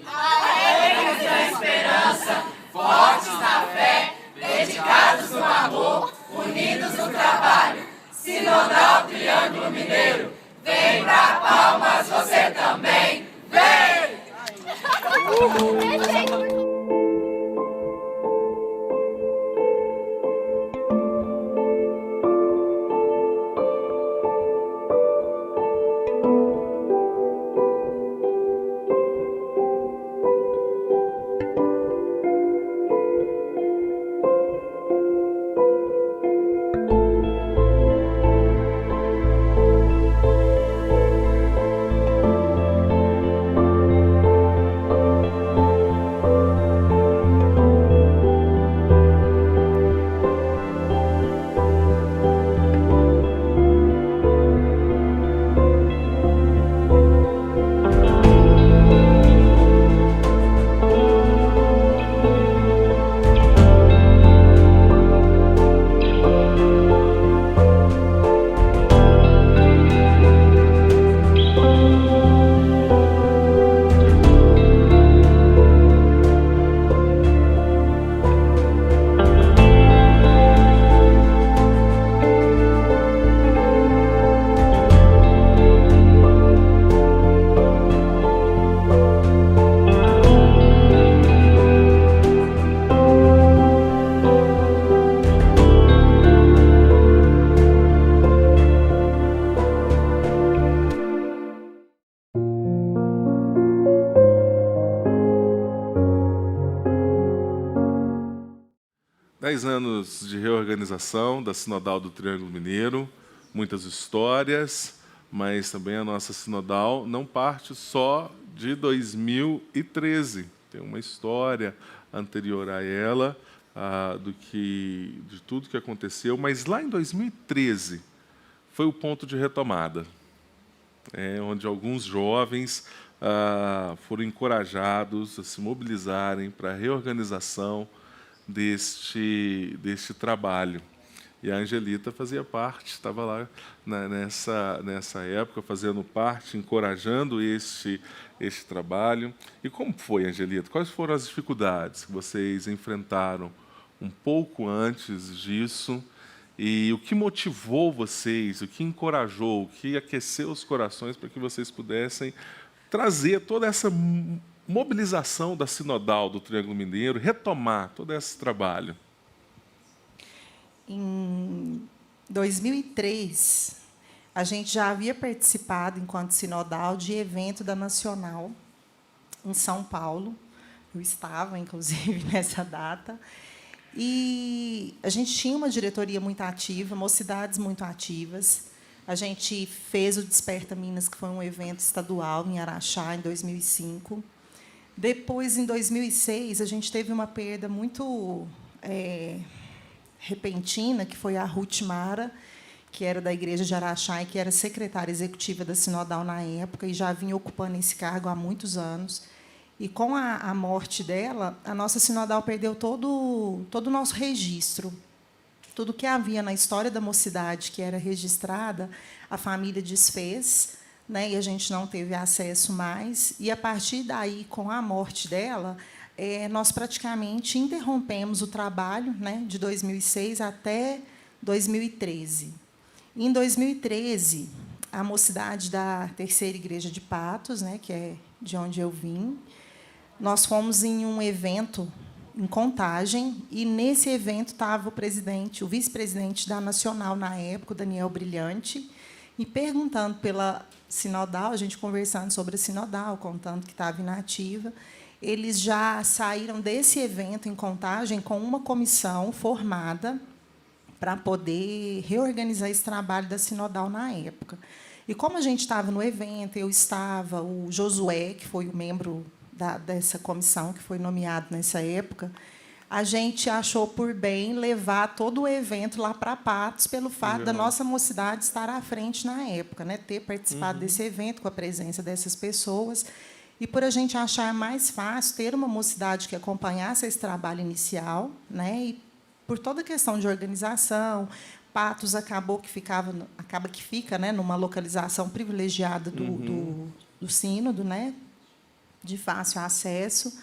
Alegres da esperança, fortes na fé, dedicados no amor, unidos no trabalho. Sinodal Triângulo Mineiro, vem pra Palmas, você também, vem! Anos de reorganização da Sinodal do Triângulo Mineiro, muitas histórias, mas também a nossa Sinodal não parte só de 2013. Tem uma história anterior a ela, de tudo que aconteceu, mas lá em 2013 foi o ponto de retomada, onde alguns jovens foram encorajados a se mobilizarem para a reorganização deste trabalho. E a Angelita fazia parte, estava lá nessa época, fazendo parte, encorajando este trabalho. E como foi, Angelita? Quais foram as dificuldades que vocês enfrentaram um pouco antes disso? E o que motivou vocês, o que encorajou, o que aqueceu os corações para que vocês pudessem trazer toda essa mobilização da Sinodal do Triângulo Mineiro, retomar todo esse trabalho? Em 2003, a gente já havia participado, enquanto Sinodal, de evento da Nacional, em São Paulo. Eu estava, inclusive, nessa data. E a gente tinha uma diretoria muito ativa, mocidades muito ativas. A gente fez o Desperta Minas, que foi um evento estadual em Araxá, em 2005. Depois, em 2006, a gente teve uma perda muito repentina, que foi a Ruth Mara, que era da Igreja de Araxá e que era secretária executiva da Sinodal na época e já vinha ocupando esse cargo há muitos anos. E, com a morte dela, a nossa Sinodal perdeu todo o nosso registro. Tudo que havia na história da mocidade, que era registrada, a família desfez, e a gente não teve acesso mais. E, a partir daí, com a morte dela, nós praticamente interrompemos o trabalho, de 2006 até 2013. Em 2013, a mocidade da Terceira Igreja de Patos, que é de onde eu vim, nós fomos em um evento em Contagem, e, nesse evento, estava o vice-presidente da Nacional, na época, o Daniel Brilhante, e perguntando pela Sinodal, a gente conversando sobre a Sinodal, contando que estava inativa. Eles já saíram desse evento em Contagem com uma comissão formada para poder reorganizar esse trabalho da Sinodal na época. E, como a gente estava no evento, eu estava, o Josué, que foi o membro dessa comissão, que foi nomeado nessa época, a gente achou por bem levar todo o evento lá para Patos, pelo fato da nossa mocidade estar à frente na época, ter participado desse evento com a presença dessas pessoas, e por a gente achar mais fácil ter uma mocidade que acompanhasse esse trabalho inicial, e por toda a questão de organização, Patos acaba que fica numa localização privilegiada do sínodo, de fácil acesso.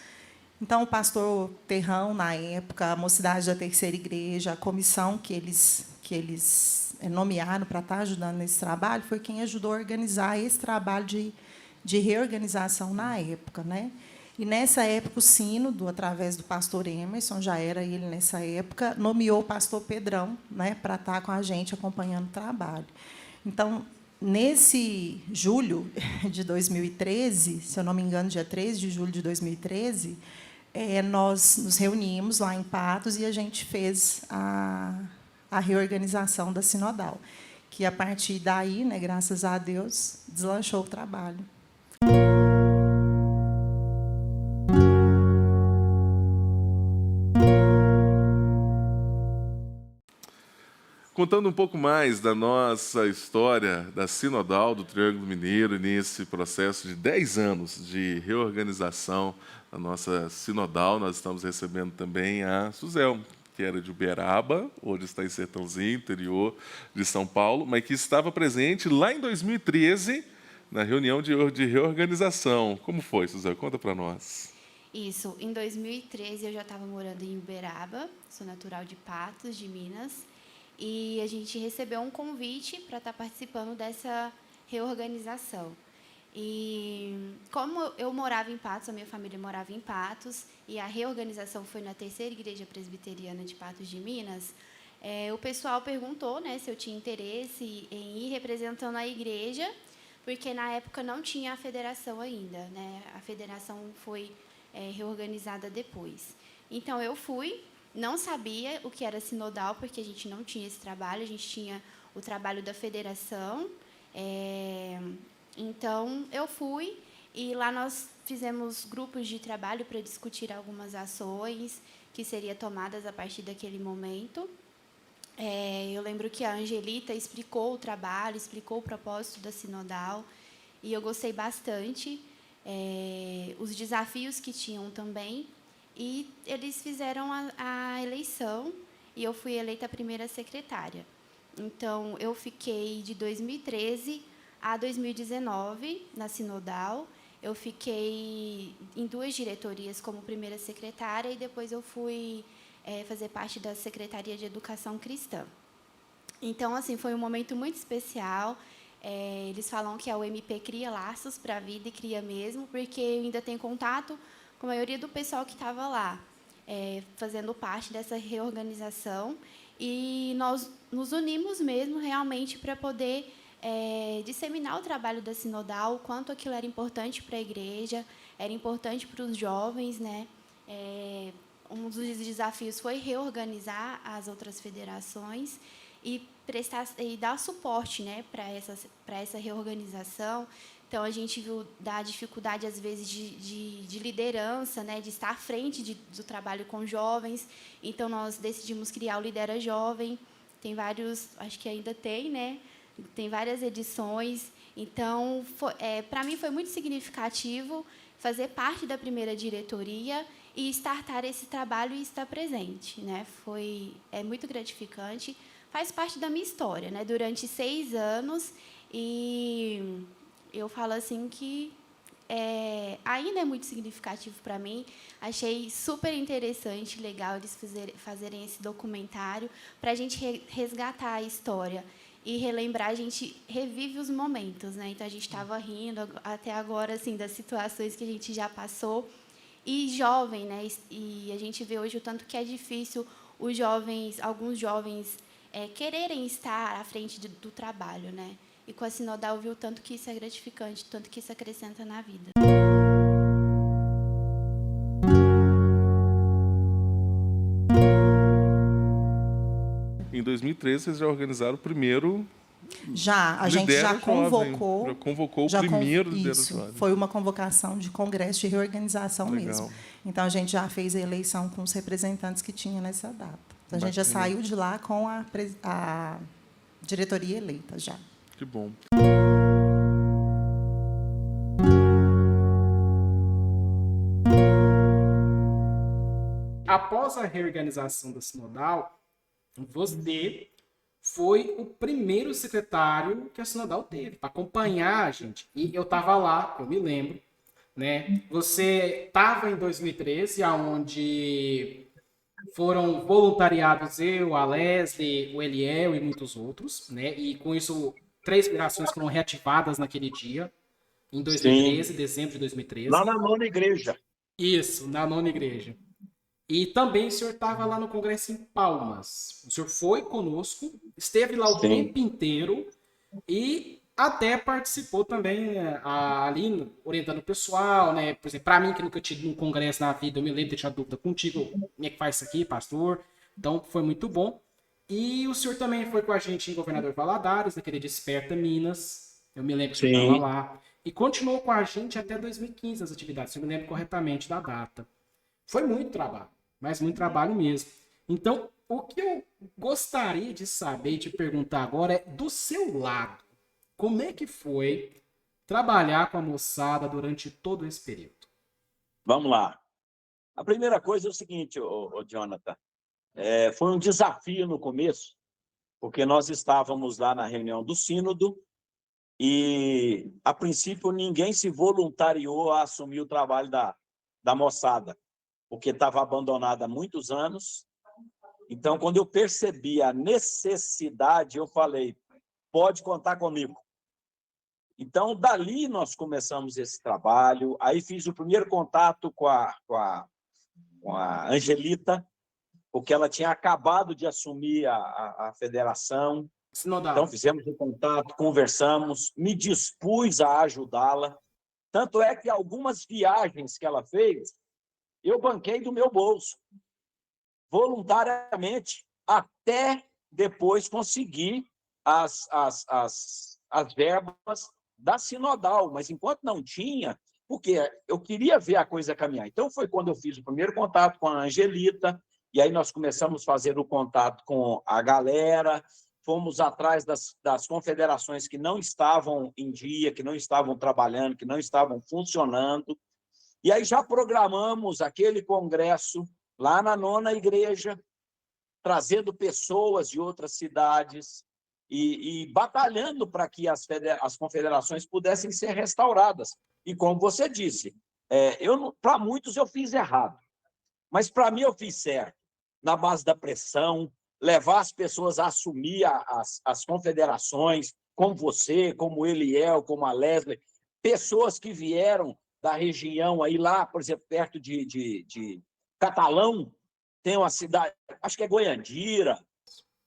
Então, o pastor Terrão, na época, a Mocidade da Terceira Igreja, a comissão que eles nomearam para estar ajudando nesse trabalho, foi quem ajudou a organizar esse trabalho de reorganização na época, né? E, nessa época, o sínodo, através do pastor Emerson, já era ele nessa época, nomeou o pastor Pedrão, né, para estar com a gente acompanhando o trabalho. Então, nesse julho de 2013, se eu não me engano, dia 13 de julho de 2013, nós nos reunimos lá em Patos e a gente fez a reorganização da Sinodal, que, a partir daí, né, graças a Deus, deslanchou o trabalho. Contando um pouco mais da nossa história da Sinodal do Triângulo Mineiro, nesse processo de 10 anos de reorganização da nossa Sinodal, nós estamos recebendo também a Suzel, que era de Uberaba, hoje está em Sertãozinho, interior de São Paulo, mas que estava presente lá em 2013, na reunião de reorganização. Como foi, Suzel? Conta para nós. Isso, em 2013 eu já estava morando em Uberaba, sou natural de Patos, de Minas, e a gente recebeu um convite para estar participando dessa reorganização. E como eu morava em Patos, a minha família morava em Patos, e a reorganização foi na Terceira Igreja Presbiteriana de Patos de Minas, o pessoal perguntou, né, se eu tinha interesse em ir representando a igreja, porque na época não tinha a federação ainda, né? A federação foi reorganizada depois. Então, eu fui. Não sabia o que era sinodal, porque a gente não tinha esse trabalho, a gente tinha o trabalho da federação. Então, eu fui e lá nós fizemos grupos de trabalho para discutir algumas ações que seriam tomadas a partir daquele momento. Eu lembro que a Angelita explicou o trabalho, explicou o propósito da sinodal, e eu gostei bastante, os desafios que tinham também. E eles fizeram a eleição e eu fui eleita a primeira secretária. Então, eu fiquei de 2013 a 2019 na Sinodal. Eu fiquei em 2 diretorias como primeira secretária e depois eu fui fazer parte da Secretaria de Educação Cristã. Então, assim, foi um momento muito especial. Eles falam que a UMP cria laços para a vida e cria mesmo, porque eu ainda tenho contato com a maioria do pessoal que estava lá, fazendo parte dessa reorganização, e nós nos unimos mesmo realmente para poder disseminar o trabalho da Sinodal, o quanto aquilo era importante para a igreja, era importante para os jovens, né? Um dos desafios foi reorganizar as outras federações e dar suporte, né, para essa reorganização. Então, a gente viu da dificuldade, às vezes, de liderança, né, de estar à frente do trabalho com jovens. Então, nós decidimos criar o Lidera Jovem. Tem vários, acho que ainda tem, né? Tem várias edições. Então, para mim, foi muito significativo fazer parte da primeira diretoria e startar esse trabalho e estar presente, né? É muito gratificante. Faz parte da minha história, né? Durante 6 anos, e eu falo assim que ainda é muito significativo para mim. Achei super interessante, legal eles fazerem esse documentário para a gente resgatar a história e relembrar. A gente revive os momentos, né? Então, a gente estava rindo até agora assim, das situações que a gente já passou. E jovem, né? E a gente vê hoje o tanto que é difícil alguns jovens quererem estar à frente do trabalho, né? E com a Sinodal viu tanto que isso é gratificante, tanto que isso acrescenta na vida. Em 2013, vocês já organizaram o primeiro... A gente já convocou... Já convocou o primeiro Lidera Jovem. Foi uma convocação de congresso de reorganização. Legal. Mesmo. Então, a gente já fez a eleição com os representantes que tinha nessa data. Então, a gente já saiu de lá com a diretoria eleita já. Que bom. Após a reorganização da Sinodal, você foi o primeiro secretário que a Sinodal teve, para acompanhar a gente. E eu estava lá, eu me lembro, né? Você estava em 2013, onde foram voluntariados eu, a Leslie, o Eliel e muitos outros, né? E com isso, 3 gerações foram reativadas naquele dia, em Sim. 2013, dezembro de 2013. Lá na nona igreja. Isso, na nona igreja. E também o senhor estava lá no congresso em Palmas. O senhor foi conosco, esteve lá o Sim. tempo inteiro e até participou também ali, orientando o pessoal, né? Por exemplo, para mim, que nunca tive um congresso na vida, eu me lembro de deixar dúvida contigo, como é que faz isso aqui, pastor? Então, foi muito bom. E o senhor também foi com a gente em Governador Valadares, naquele Desperta Minas. Eu me lembro que o senhor estava Sim. lá. E continuou com a gente até 2015 as atividades, se eu me lembro corretamente da data. Foi muito trabalho, mas muito trabalho mesmo. Então, o que eu gostaria de saber e te perguntar agora é, do seu lado, como é que foi trabalhar com a moçada durante todo esse período? Vamos lá. A primeira coisa é o seguinte, ô Jonathan. Foi um desafio no começo, porque nós estávamos lá na reunião do sínodo e, a princípio, ninguém se voluntariou a assumir o trabalho da moçada, porque estava abandonada há muitos anos. Então, quando eu percebi a necessidade, eu falei, pode contar comigo. Então, dali nós começamos esse trabalho. Aí fiz o primeiro contato com a Angelita, porque ela tinha acabado de assumir a federação. Sinodal. Então, fizemos um contato, conversamos, me dispus a ajudá-la. Tanto é que algumas viagens que ela fez, eu banquei do meu bolso, voluntariamente, até depois conseguir as verbas da Sinodal. Mas enquanto não tinha, porque eu queria ver a coisa caminhar. Então, foi quando eu fiz o primeiro contato com a Angelita, e aí nós começamos a fazer o contato com a galera, fomos atrás das confederações que não estavam em dia, que não estavam trabalhando, que não estavam funcionando, e aí já programamos aquele congresso lá na nona igreja, trazendo pessoas de outras cidades e batalhando para que as confederações pudessem ser restauradas. E como você disse, para muitos eu fiz errado, mas para mim eu fiz certo, na base da pressão, levar as pessoas a assumir as confederações, como você, como o Eliel, como a Leslie, pessoas que vieram da região, aí lá, por exemplo, perto de Catalão, tem uma cidade, acho que é Goiandira.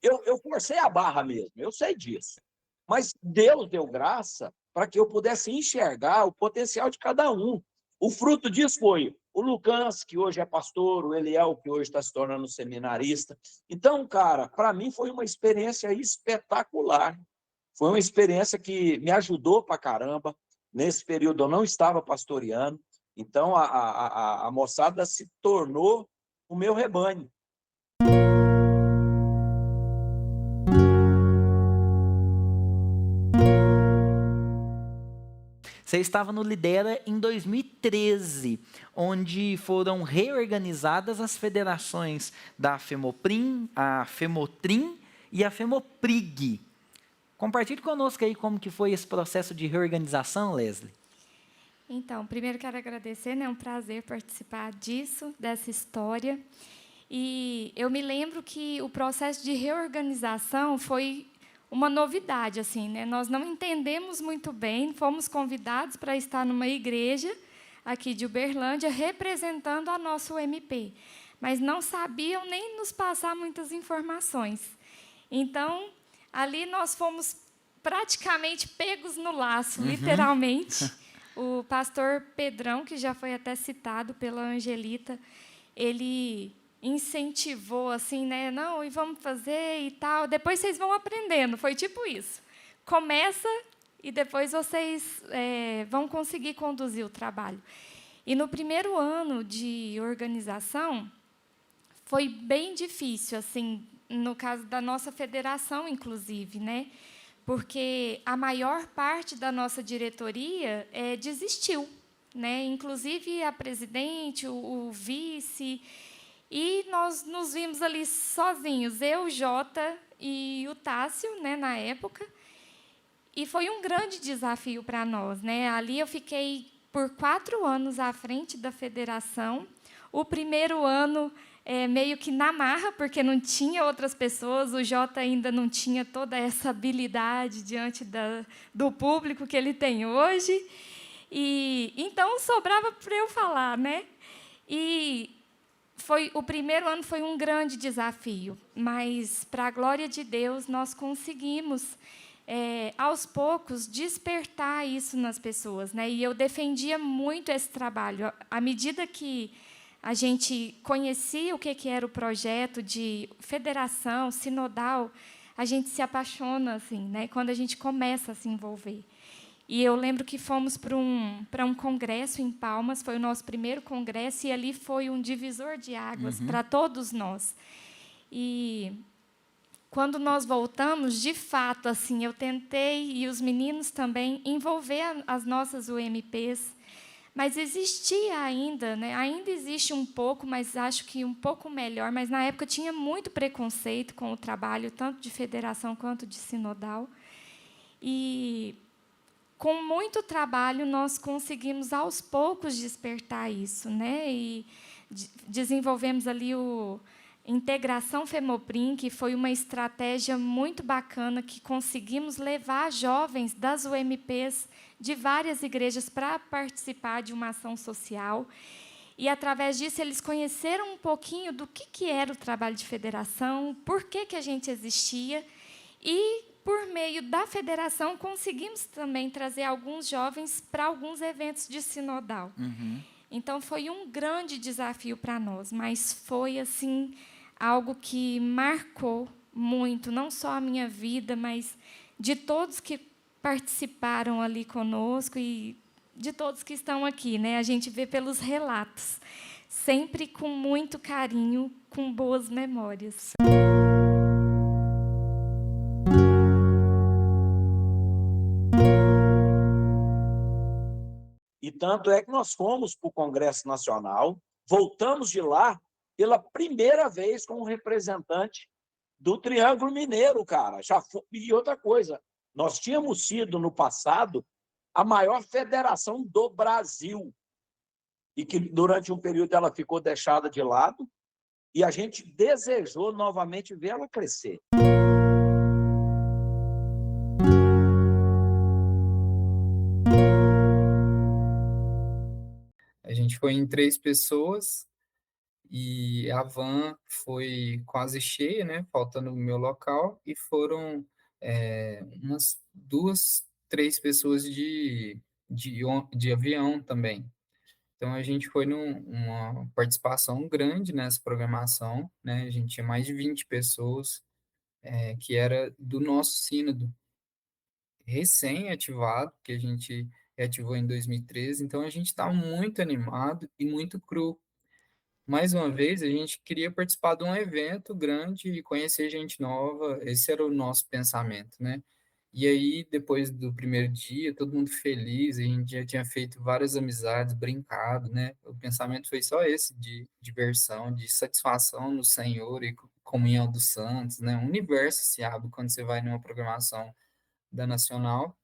Eu forcei a barra mesmo, eu sei disso. Mas Deus deu graça para que eu pudesse enxergar o potencial de cada um. O fruto disso foi o Lucas, que hoje é pastor, o Eliel, que hoje está se tornando seminarista. Então, cara, para mim foi uma experiência espetacular. Foi uma experiência que me ajudou para caramba. Nesse período eu não estava pastoreando, então a moçada se tornou o meu rebanho. Você estava no Lidera em 2013, onde foram reorganizadas as federações da FEMOPRIM, a FEMOTRIM e a FEMOPRIG. Compartilhe conosco aí como que foi esse processo de reorganização, Leslie. Então, primeiro quero agradecer, né? É um prazer participar disso, dessa história. E eu me lembro que o processo de reorganização foi uma novidade, assim, né? Nós não entendemos muito bem, fomos convidados para estar numa igreja aqui de Uberlândia, representando a nossa UMP, mas não sabiam nem nos passar muitas informações. Então, ali nós fomos praticamente pegos no laço, literalmente. O pastor Pedrão, que já foi até citado pela Angelita, ele incentivou assim, né? Não, e vamos fazer e tal. Depois vocês vão aprendendo. Foi tipo isso. Começa e depois vocês vão conseguir conduzir o trabalho. E no primeiro ano de organização foi bem difícil, assim, no caso da nossa federação, inclusive, né? Porque a maior parte da nossa diretoria desistiu, né? Inclusive a presidente, o vice. E nós nos vimos ali sozinhos, eu, o Jota e o Tássio, né, na época. E foi um grande desafio para nós, né? Ali eu fiquei por 4 anos à frente da federação. O primeiro ano meio que na marra, porque não tinha outras pessoas, o Jota ainda não tinha toda essa habilidade diante do público que ele tem hoje. E então sobrava para eu falar, né? E o primeiro ano foi um grande desafio, mas, para a glória de Deus, nós conseguimos, aos poucos, despertar isso nas pessoas, né? E eu defendia muito esse trabalho. À medida que a gente conhecia o que era o projeto de federação sinodal, a gente se apaixona, assim, né? Quando a gente começa a se envolver. E eu lembro que fomos para um congresso em Palmas, foi o nosso primeiro congresso, e ali foi um divisor de águas para todos nós. E quando nós voltamos, de fato, assim, eu tentei, e os meninos também, envolver as nossas UMPs, mas existia ainda, né? Ainda existe um pouco, mas acho que um pouco melhor, mas na época tinha muito preconceito com o trabalho, tanto de federação quanto de sinodal. E com muito trabalho, nós conseguimos, aos poucos, despertar isso, né? E desenvolvemos ali o Integração Femoprim, que foi uma estratégia muito bacana, que conseguimos levar jovens das UMPs de várias igrejas para participar de uma ação social. E, através disso, eles conheceram um pouquinho do que era o trabalho de federação, por que a gente existia, e, por meio da federação, conseguimos também trazer alguns jovens para alguns eventos de sinodal. Então, foi um grande desafio para nós, mas foi assim algo que marcou muito, não só a minha vida, mas de todos que participaram ali conosco e de todos que estão aqui, né? A gente vê pelos relatos, sempre com muito carinho, com boas memórias. E tanto é que nós fomos para o Congresso Nacional, voltamos de lá pela primeira vez com um representante do Triângulo Mineiro, cara. E outra coisa, nós tínhamos sido, no passado, a maior federação do Brasil, e que, durante um período, ela ficou deixada de lado, e a gente desejou novamente ver ela crescer. A gente foi em 3 pessoas e a van foi quase cheia, né? Faltando o meu local, e foram umas 2, 3 pessoas de avião também. Então a gente foi numa participação grande nessa programação, né? A gente tinha mais de 20 pessoas, que era do nosso sínodo recém-ativado, que a gente reativou em 2013. Então a gente está muito animado e muito cru. Mais uma vez, a gente queria participar de um evento grande e conhecer gente nova. Esse era o nosso pensamento, né? E aí, depois do primeiro dia, todo mundo feliz, a gente já tinha feito várias amizades, brincado, né? O pensamento foi só esse, de diversão, de satisfação no Senhor e comunhão dos santos, né? O universo se abre quando você vai numa programação da Nacional.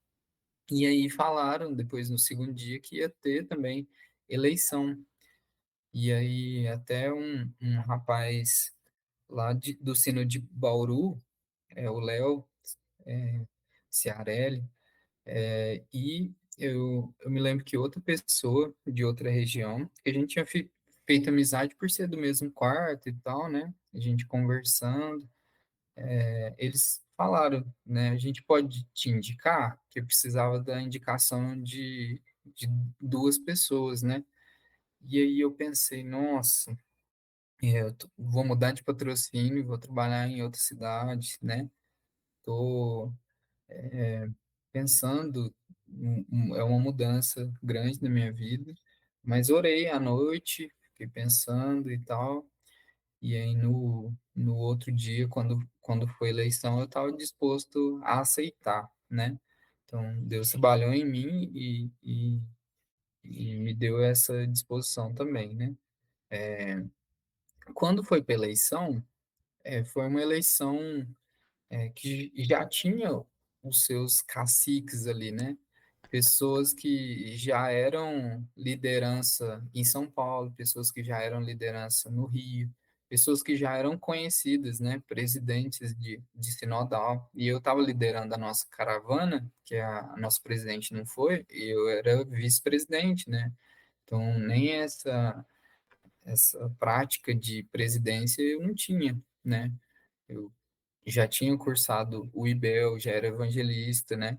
E aí falaram, depois no segundo dia, que ia ter também eleição. E aí até um rapaz lá do sino de Bauru, o Léo Ciarelli, e eu me lembro que outra pessoa de outra região, que a gente tinha feito amizade por ser do mesmo quarto e tal, né? A gente conversando, eles falaram, né? A gente pode te indicar, que eu precisava da indicação de 2 pessoas, né? E aí eu pensei, nossa, vou mudar de patrocínio, vou trabalhar em outra cidade, né? Tô pensando, é uma mudança grande na minha vida, mas orei à noite, fiquei pensando e tal, e aí no outro dia, quando foi eleição, eu estava disposto a aceitar, né? Então, Deus trabalhou em mim e me deu essa disposição também, né? Quando foi para eleição, foi uma eleição que já tinha os seus caciques ali, né? pessoas que já eram liderança em São Paulo, pessoas que já eram liderança no Rio, pessoas que já eram conhecidas, né, presidentes de sinodal, e eu estava liderando a nossa caravana, que a nossa presidente não foi, e eu era vice-presidente, né, então nem essa prática de presidência eu não tinha, né, eu já tinha cursado o IBEL, já era evangelista, né?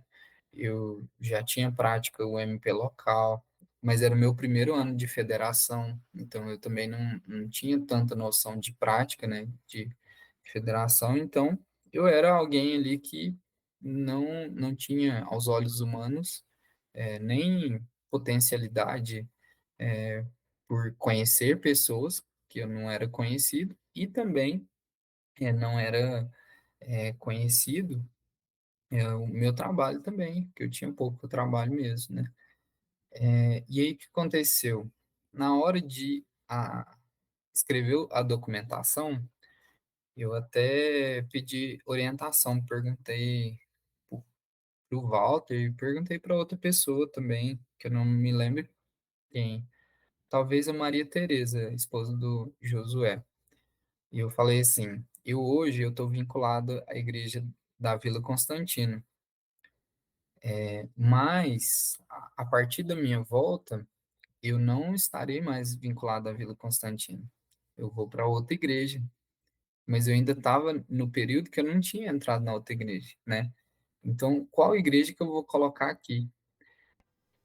Eu já tinha prática o MP local, mas era o meu primeiro ano de federação, então eu também não tinha tanta noção de prática, né? De federação, então eu era alguém ali que não tinha, aos olhos humanos, nem potencialidade por conhecer pessoas, que eu não era conhecido, e também não era conhecido o meu trabalho também, que eu tinha pouco trabalho mesmo, né? E aí, o que aconteceu? Na hora de escrever a documentação, eu até pedi orientação, perguntei para o Walter e perguntei para outra pessoa também, que eu não me lembro quem. Talvez a Maria Tereza, esposa do Josué. E eu falei assim, hoje eu estou vinculado à igreja da Vila Constantino. Mas, a partir da minha volta, eu não estarei mais vinculado à Vila Constantino. Eu vou para outra igreja. Mas eu ainda estava no período que eu não tinha entrado na outra igreja, né? Então, qual igreja que eu vou colocar aqui?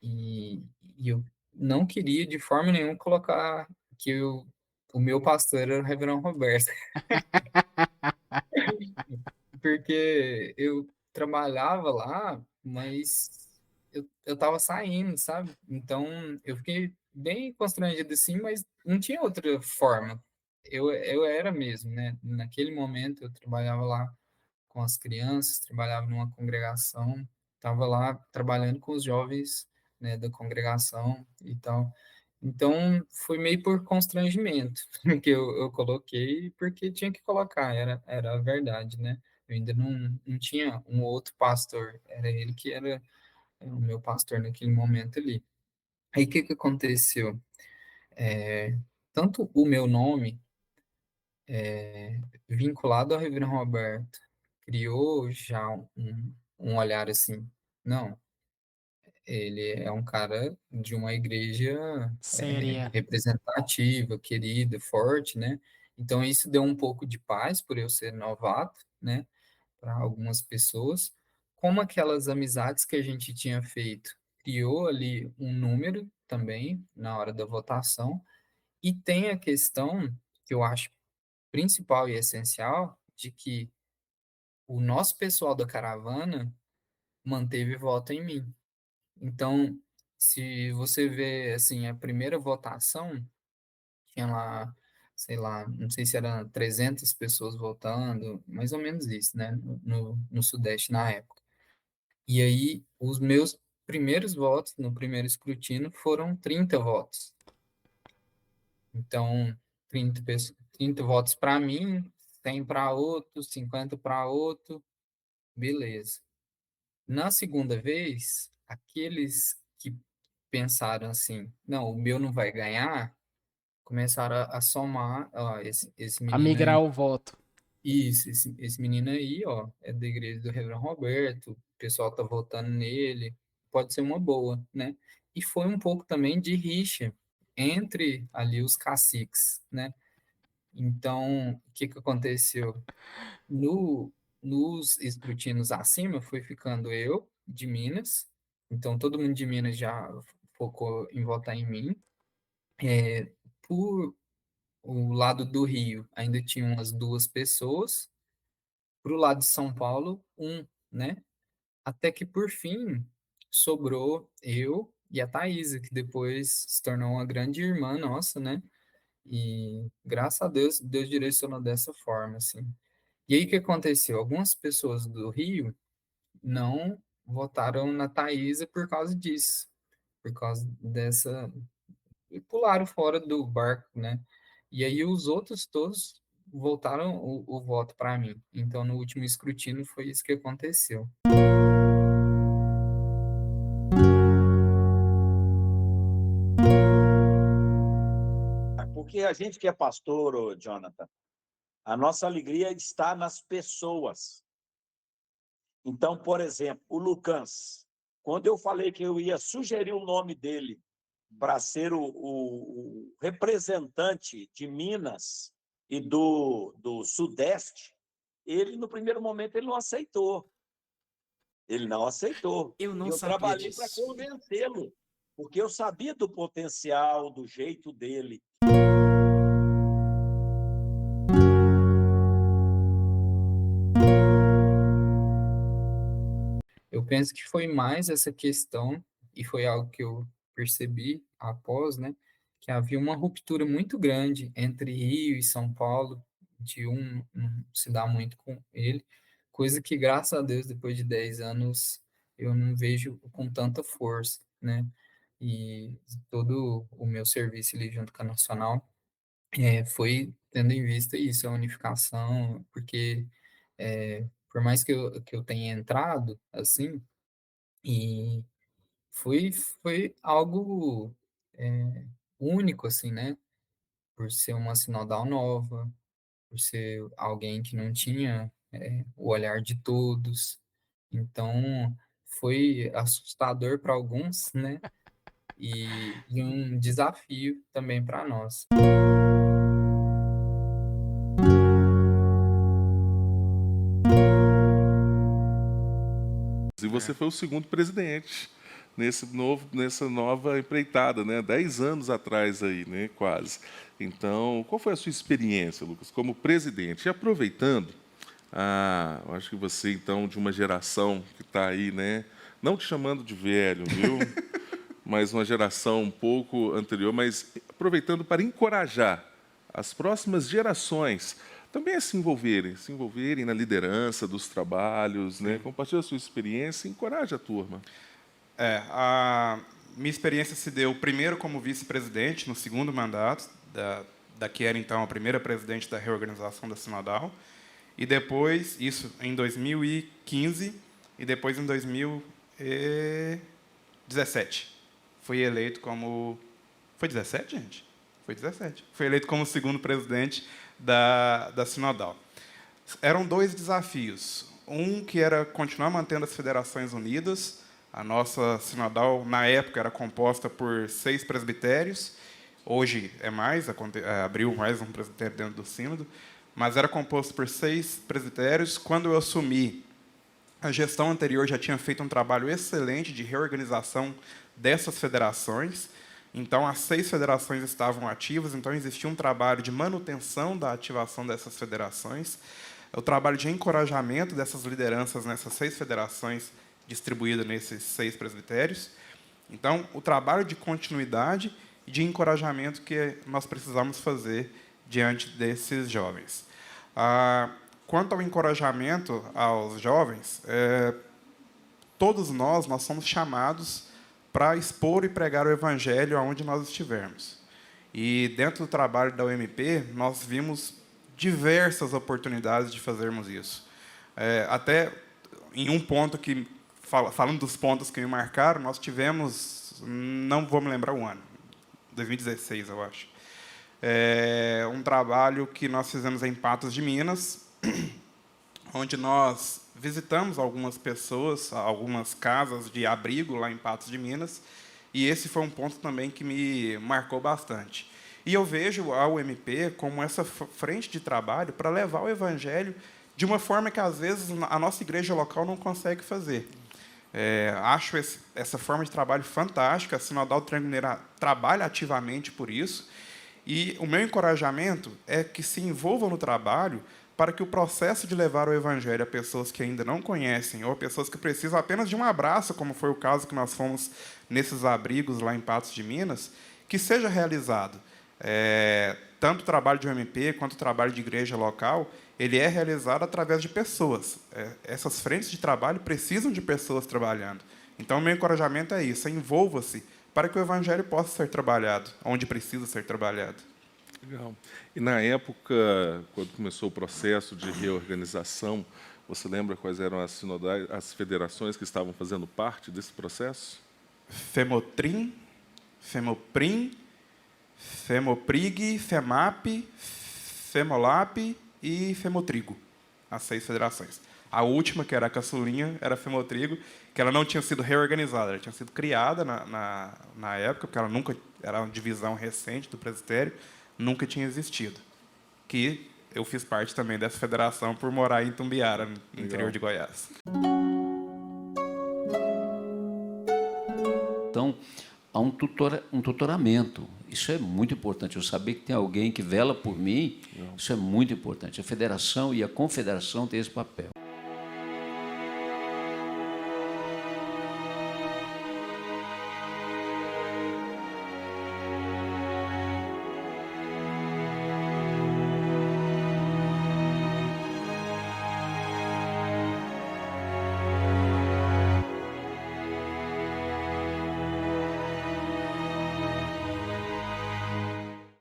E eu não queria, de forma nenhuma, colocar que o meu pastor era o Reverendo Roberto. Porque eu trabalhava lá, mas eu tava saindo, sabe? Então eu fiquei bem constrangido assim, mas não tinha outra forma. Eu era mesmo, né? Naquele momento eu trabalhava lá com as crianças, trabalhava numa congregação, estava lá trabalhando com os jovens, né, da congregação e tal. Então, foi meio por constrangimento que eu coloquei, porque tinha que colocar, era a verdade, né? Eu ainda não tinha um outro pastor, era ele que era o meu pastor naquele momento ali. Aí, o que que aconteceu? É, tanto o meu nome, vinculado ao Reverendo Roberto, criou já um olhar assim, não, ele é um cara de uma igreja Séria. representativa, querida, forte, né? Então isso deu um pouco de paz por eu ser novato, né? Para algumas pessoas. Como aquelas amizades que a gente tinha feito, criou ali um número também na hora da votação. E tem a questão que eu acho principal e essencial de que o nosso pessoal da caravana manteve voto em mim. Então, se você vê assim a primeira votação, tinha lá, sei lá, não sei se eram 300 pessoas votando, mais ou menos isso, né, no Sudeste na época. E aí, os meus primeiros votos no primeiro escrutínio foram 30 votos. Então, 30 votos para mim, 100 para outro, 50 para outro, beleza. Na segunda vez, aqueles que pensaram assim, não, o meu não vai ganhar, começaram a somar, ó, esse A menino migrar aí, o voto. isso, esse menino aí, ó, é da igreja do Reverendo Roberto, o pessoal tá votando nele, pode ser uma boa, né? E foi um pouco também de rixa entre ali os caciques, né? Então, o que que aconteceu? No, nos escrutínios acima, foi ficando eu, de Minas, então todo mundo de Minas já focou em votar em mim. Por o lado do Rio, ainda tinha umas duas pessoas. Para o lado de São Paulo, né? Até que, por fim, sobrou eu e a Thaisa, que depois se tornou uma grande irmã nossa, né? E, graças a Deus, Deus direcionou dessa forma, assim. E aí, o que aconteceu? Algumas pessoas do Rio não votaram na Thaisa por causa disso, por causa dessa e pularam fora do barco, né? E aí os outros todos voltaram o voto para mim. Então, no último escrutínio foi isso que aconteceu. Porque a gente que é pastor, ô, Jonathan, a nossa alegria está nas pessoas. Então, por exemplo, o Lucas, quando eu falei que eu ia sugerir o nome dele para ser o representante de Minas e do Sudeste, ele, no primeiro momento, ele não aceitou. Ele não aceitou. Eu não E eu sabia trabalhei para disso. convencê-lo, porque eu sabia do potencial, do jeito dele. Eu penso que foi mais essa questão, e foi algo que eu percebi após, né, que havia uma ruptura muito grande entre Rio e São Paulo, de um não se dá muito com ele, coisa que, graças a Deus, depois de 10 anos, eu não vejo com tanta força, né, e todo o meu serviço ali junto com a Nacional foi tendo em vista isso, a unificação, porque por mais que eu tenha entrado, assim, e foi algo único, assim, né? Por ser uma sinodal nova, por ser alguém que não tinha o olhar de todos. Então, foi assustador para alguns, né? E um desafio também para nós. E você foi o segundo presidente nessa nova empreitada, né? 10 anos atrás aí, né? Quase. Então, qual foi a sua experiência, Lucas, como presidente? E aproveitando, eu acho que você, então, de uma geração que está aí, né? Não te chamando de velho, viu? Mas uma geração um pouco anterior, mas aproveitando para encorajar as próximas gerações também a se envolverem na liderança dos trabalhos, né? Compartilhe a sua experiência e encoraje a turma. A minha experiência se deu primeiro como vice-presidente, no segundo mandato, da que era, então, a primeira presidente da reorganização da Sinodal, e depois, isso em 2015, e depois em 2017. Fui eleito como... Foi 17, gente? Foi 17. Fui eleito como segundo presidente da Sinodal. Eram 2 desafios. Um que era continuar mantendo as federações unidas. A nossa Sinodal, na época, era composta por 6 presbitérios. Hoje é mais, abriu mais um presbitério dentro do sínodo. Mas era composto por 6 presbitérios. Quando eu assumi, a gestão anterior já tinha feito um trabalho excelente de reorganização dessas federações. Então, as 6 federações estavam ativas, então existia um trabalho de manutenção da ativação dessas federações, o trabalho de encorajamento dessas lideranças nessas 6 federações distribuídas nesses 6 presbitérios. Então, o trabalho de continuidade e de encorajamento que nós precisamos fazer diante desses jovens. Quanto ao encorajamento aos jovens, todos nós somos chamados para expor e pregar o Evangelho aonde nós estivermos. E, dentro do trabalho da UMP, nós vimos diversas oportunidades de fazermos isso. Até em um ponto que, falando dos pontos que me marcaram, nós tivemos, não vou me lembrar o ano, 2016, eu acho, um trabalho que nós fizemos em Patos de Minas, onde nós visitamos algumas pessoas, algumas casas de abrigo lá em Patos de Minas, e esse foi um ponto também que me marcou bastante. E eu vejo a UMP como essa frente de trabalho para levar o Evangelho de uma forma que, às vezes, a nossa igreja local não consegue fazer. Acho essa forma de trabalho fantástica, a Sinodal Trianguleira trabalha ativamente por isso, e o meu encorajamento é que se envolvam no trabalho para que o processo de levar o Evangelho a pessoas que ainda não conhecem ou a pessoas que precisam apenas de um abraço, como foi o caso que nós fomos nesses abrigos lá em Patos de Minas, que seja realizado. Tanto o trabalho de UMP quanto o trabalho de igreja local, ele é realizado através de pessoas. Essas frentes de trabalho precisam de pessoas trabalhando. Então, o meu encorajamento é isso, envolva-se para que o Evangelho possa ser trabalhado, onde precisa ser trabalhado. Legal. E, na época, quando começou o processo de reorganização, você lembra quais eram as sinodais, as federações que estavam fazendo parte desse processo? FEMOTRIM, FEMOPRIM, Femoprig, Femap, Femolap e Femotrigo. As 6 federações. A última, que era a caçulinha, era a Femotrigo, que ela não tinha sido reorganizada, ela tinha sido criada na época, porque ela nunca era uma divisão recente do presbitério, nunca tinha existido. Que eu fiz parte também dessa federação por morar em Tumbiara, no interior de Goiás. Então, há um tutoramento. Isso é muito importante. Eu saber que tem alguém que vela por mim, isso é muito importante. A federação e a confederação têm esse papel.